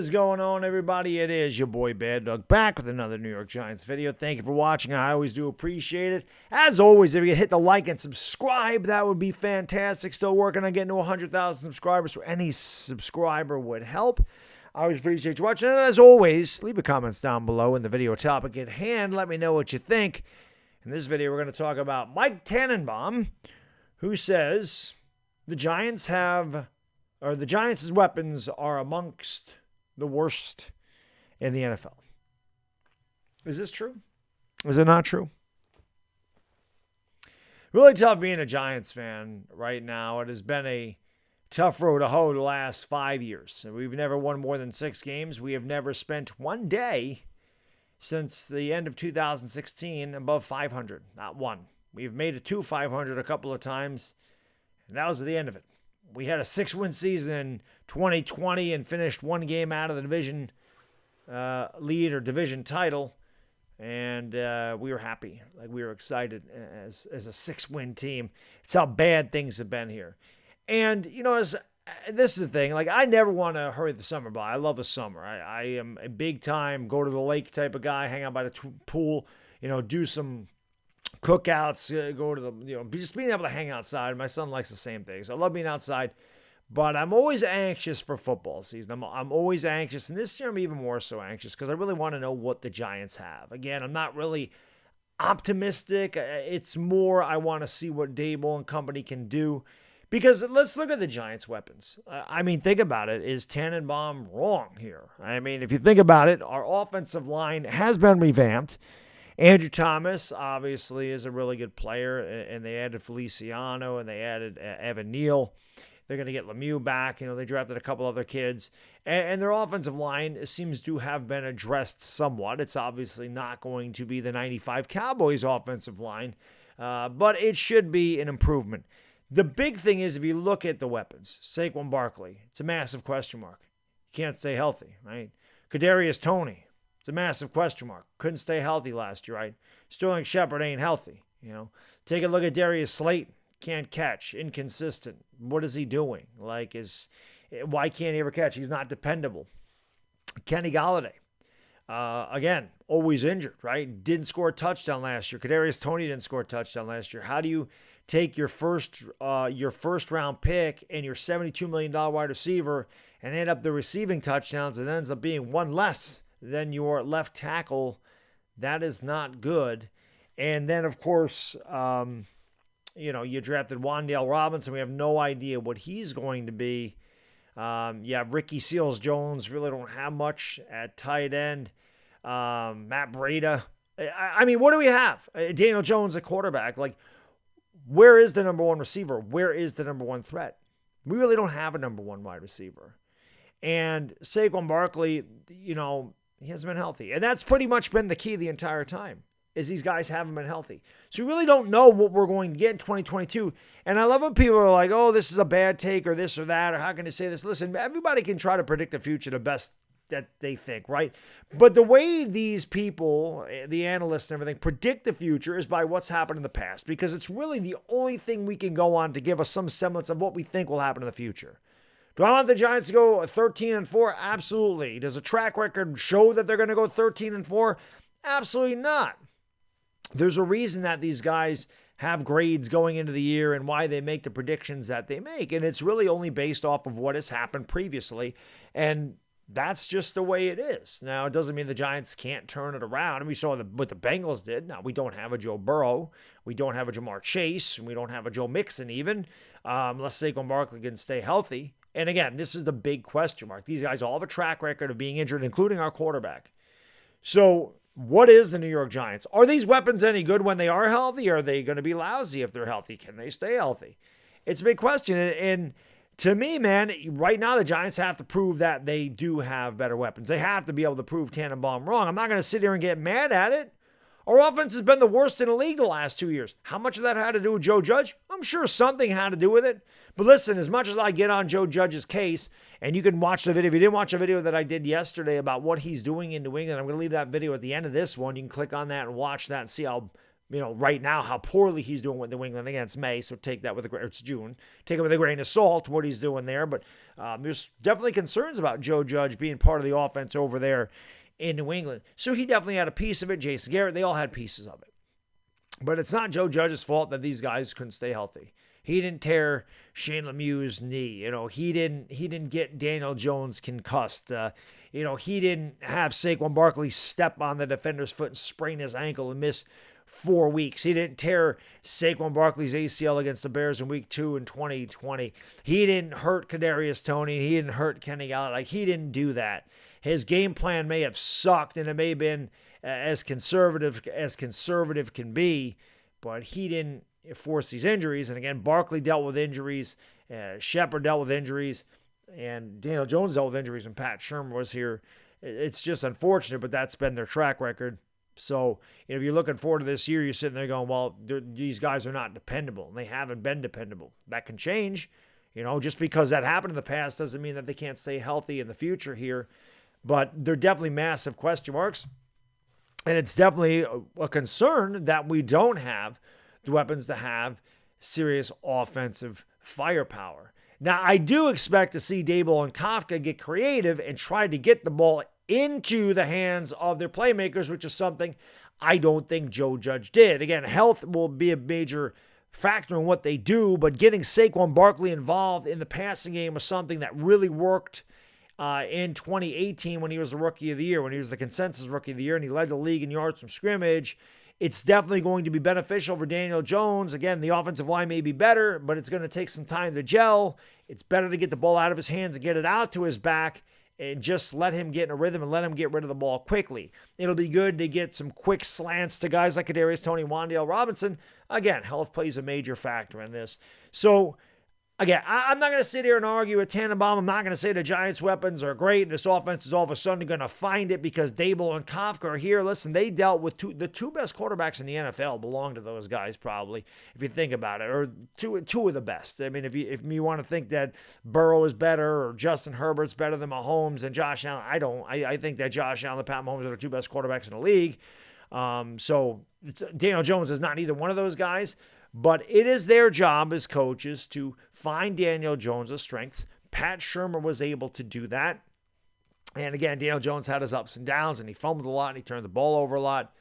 is going on, everybody? It is your boy Baddog back with another New York Giants video. Thank you for watching. I always do appreciate it. As always, if you could hit the like and subscribe, that would be fantastic. Still working on getting to 100,000 subscribers, so any subscriber would help. I always appreciate you watching. And as always, leave your comments down below in the video topic at hand. Let me know what you think. In this video, we're going to talk about Mike Tannenbaum, who says the Giants' weapons are amongst the worst in the NFL. Is this true? Is it not true? Really tough being a Giants fan right now. It has been a tough road to hoe the last 5 years. We've never won more than 6 games. We have never spent one day since the end of 2016 above 500. Not one. We've made it to 500 a couple of times, and that was the end of it. We had a 6-win season in 2020 and finished one game out of the division lead or division title, and we were happy. Like, we were excited as a 6-win team. It's how bad things have been here. And, you know, this is the thing. Like, I never want to hurry the summer by. I love the summer. I am a big-time go to the lake type of guy, hang out by the pool, you know, do some cookouts, go to the, just being able to hang outside. My son likes the same thing. So I love being outside, but I'm always anxious for football season. I'm always anxious. And this year I'm even more so anxious because I really want to know what the Giants have. Again, I'm not really optimistic. It's more I want to see what Dable and company can do. Because let's look at the Giants' weapons. I mean, think about it. Is Tannenbaum wrong here? I mean, if you think about it, our offensive line has been revamped. Andrew Thomas, obviously, is a really good player, and they added Feliciano, and they added Evan Neal. They're going to get Lemieux back. You know, they drafted a couple other kids. And their offensive line seems to have been addressed somewhat. It's obviously not going to be the 95 Cowboys offensive line, but it should be an improvement. The big thing is, if you look at the weapons, Saquon Barkley, it's a massive question mark. You can't stay healthy, right? Kadarius Toney, it's a massive question mark. Couldn't stay healthy last year, right? Sterling Shepard ain't healthy, you know. Take a look at Darius Slayton. Can't catch. Inconsistent. What is he doing? Like, why can't he ever catch? He's not dependable. Kenny Golladay, again, always injured, right? Didn't score a touchdown last year. Kadarius Toney didn't score a touchdown last year. How do you take your first round pick and your $72 million wide receiver and end up the receiving touchdowns? It ends up being one less than your left tackle. That is not good. And then, of course, you drafted Wan'Dale Robinson. We have no idea what he's going to be. Ricky Seals-Jones, really don't have much at tight end. Matt Breida. I mean, what do we have? Daniel Jones at quarterback. Like, where is the number one receiver? Where is the number one threat? We really don't have a number one wide receiver. And Saquon Barkley, he hasn't been healthy. And that's pretty much been the key the entire time, is these guys haven't been healthy. So we really don't know what we're going to get in 2022. And I love when people are like, oh, this is a bad take or this or that, or how can you say this? Listen, everybody can try to predict the future the best that they think, right? But the way these people, the analysts and everything, predict the future is by what's happened in the past, because it's really the only thing we can go on to give us some semblance of what we think will happen in the future. Do I want the Giants to go 13-4? Absolutely. Does a track record show that they're going to go 13-4? Absolutely not. There's a reason that these guys have grades going into the year and why they make the predictions that they make. And it's really only based off of what has happened previously. And that's just the way it is. Now, it doesn't mean the Giants can't turn it around. And we saw what the Bengals did. Now, we don't have a Joe Burrow. We don't have a Jamar Chase. And we don't have a Joe Mixon even, unless Saquon Barkley can stay healthy. And again, this is the big question mark. These guys all have a track record of being injured, including our quarterback. So what is the New York Giants? Are these weapons any good when they are healthy? Or are they going to be lousy if they're healthy? Can they stay healthy? It's a big question. And to me, man, right now the Giants have to prove that they do have better weapons. They have to be able to prove Tannenbaum wrong. I'm not going to sit here and get mad at it. Our offense has been the worst in the league the last 2 years. How much of that had to do with Joe Judge? I'm sure something had to do with it. But listen, as much as I get on Joe Judge's case, and you can watch the video. If you didn't watch the video that I did yesterday about what he's doing in New England, I'm going to leave that video at the end of this one. You can click on that and watch that and see how right now how poorly he's doing with New England. Against May, so take that with it's June. Take it with a grain of salt, what he's doing there. But there's definitely concerns about Joe Judge being part of the offense over there in New England. So he definitely had a piece of it. Jason Garrett, they all had pieces of it. But it's not Joe Judge's fault that these guys couldn't stay healthy. He didn't tear Shane Lemieux's knee. He didn't get Daniel Jones concussed. He didn't have Saquon Barkley step on the defender's foot and sprain his ankle and miss 4 weeks. He didn't tear Saquon Barkley's ACL against the Bears in week 2 in 2020. He didn't hurt Kadarius Toney. He didn't hurt Kenny Galladay. He didn't do that. His game plan may have sucked and it may have been as conservative can be, but he didn't force these injuries. And again, Barkley dealt with injuries, Shepard dealt with injuries, and Daniel Jones dealt with injuries when Pat Shermer was here. It's just unfortunate, but that's been their track record. So if you're looking forward to this year, you're sitting there going, well, these guys are not dependable, and they haven't been dependable. That can change. Just because that happened in the past doesn't mean that they can't stay healthy in the future here. But they're definitely massive question marks. And it's definitely a concern that we don't have the weapons to have serious offensive firepower. Now, I do expect to see Daboll and Kafka get creative and try to get the ball into the hands of their playmakers, which is something I don't think Joe Judge did. Again, health will be a major factor in what they do, but getting Saquon Barkley involved in the passing game was something that really worked in 2018 when he was the Rookie of the Year, when he was the consensus Rookie of the Year, and he led the league in yards from scrimmage. It's definitely going to be beneficial for Daniel Jones. Again, the offensive line may be better, but it's going to take some time to gel. It's better to get the ball out of his hands and get it out to his back and just let him get in a rhythm and let him get rid of the ball quickly. It'll be good to get some quick slants to guys like Kadarius Toney, Wan'Dale Robinson. Again, health plays a major factor in this. So, again, I'm not going to sit here and argue with Tannenbaum. I'm not going to say the Giants' weapons are great and this offense is all of a sudden going to find it because Daboll and Kafka are here. Listen, they dealt with the two best quarterbacks in the NFL belong to those guys probably, if you think about it, or two of the best. I mean, if you want to think that Burrow is better or Justin Herbert's better than Mahomes and Josh Allen, I don't. I think that Josh Allen and Pat Mahomes are the two best quarterbacks in the league. So Daniel Jones is not either one of those guys. But it is their job as coaches to find Daniel Jones' strengths. Pat Shermer was able to do that. And again, Daniel Jones had his ups and downs, and he fumbled a lot, and he turned the ball over a lot.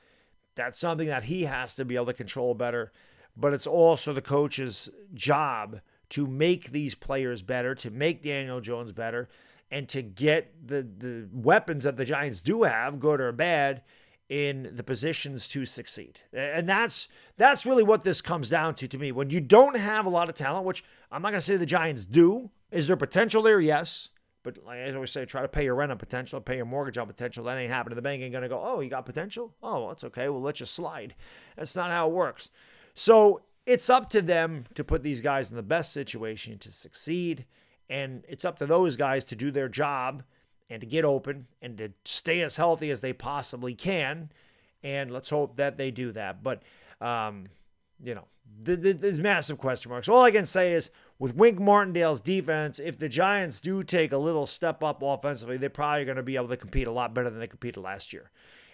That's something that he has to be able to control better. But it's also the coach's job to make these players better, to make Daniel Jones better, and to get the weapons that the Giants do have, good or bad, in the positions to succeed. And that's really what this comes down to me. When you don't have a lot of talent, which I'm not going to say the Giants do, is there potential there? Yes. But like I always say, try to pay your rent on potential, pay your mortgage on potential. That ain't happening. The bank ain't going to go, oh, you got potential? Oh, well, that's okay. We'll let you slide. That's not how it works. So it's up to them to put these guys in the best situation to succeed. And it's up to those guys to do their job and to get open and to stay as healthy as they possibly can. And let's hope that they do that. But, there's massive question marks. All I can say is with Wink Martindale's defense, if the Giants do take a little step up offensively, they're probably going to be able to compete a lot better than they competed last year.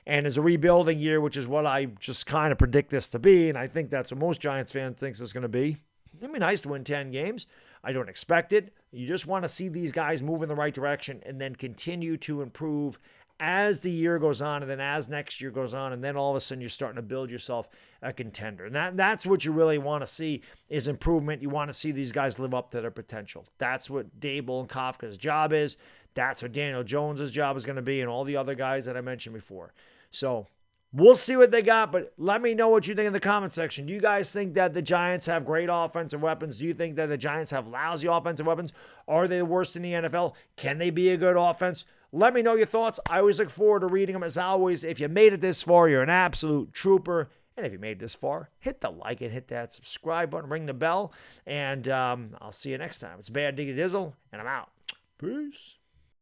And it's a rebuilding year, which is what I just kind of predict this to be. And I think that's what most Giants fans think it's going to be. It'd be nice to win 10 games. I don't expect it. You just want to see these guys move in the right direction and then continue to improve as the year goes on and then as next year goes on. And then all of a sudden you're starting to build yourself a contender. And that's what you really want to see is improvement. You want to see these guys live up to their potential. That's what Daboll and Kafka's job is. That's what Daniel Jones's job is going to be and all the other guys that I mentioned before. So we'll see what they got, but let me know what you think in the comment section. Do you guys think that the Giants have great offensive weapons? Do you think that the Giants have lousy offensive weapons? Are they the worst in the NFL? Can they be a good offense? Let me know your thoughts. I always look forward to reading them. As always, if you made it this far, you're an absolute trooper. And if you made it this far, hit the like and hit that subscribe button, ring the bell, and I'll see you next time. It's Bad Diggy Dizzle, and I'm out. Peace.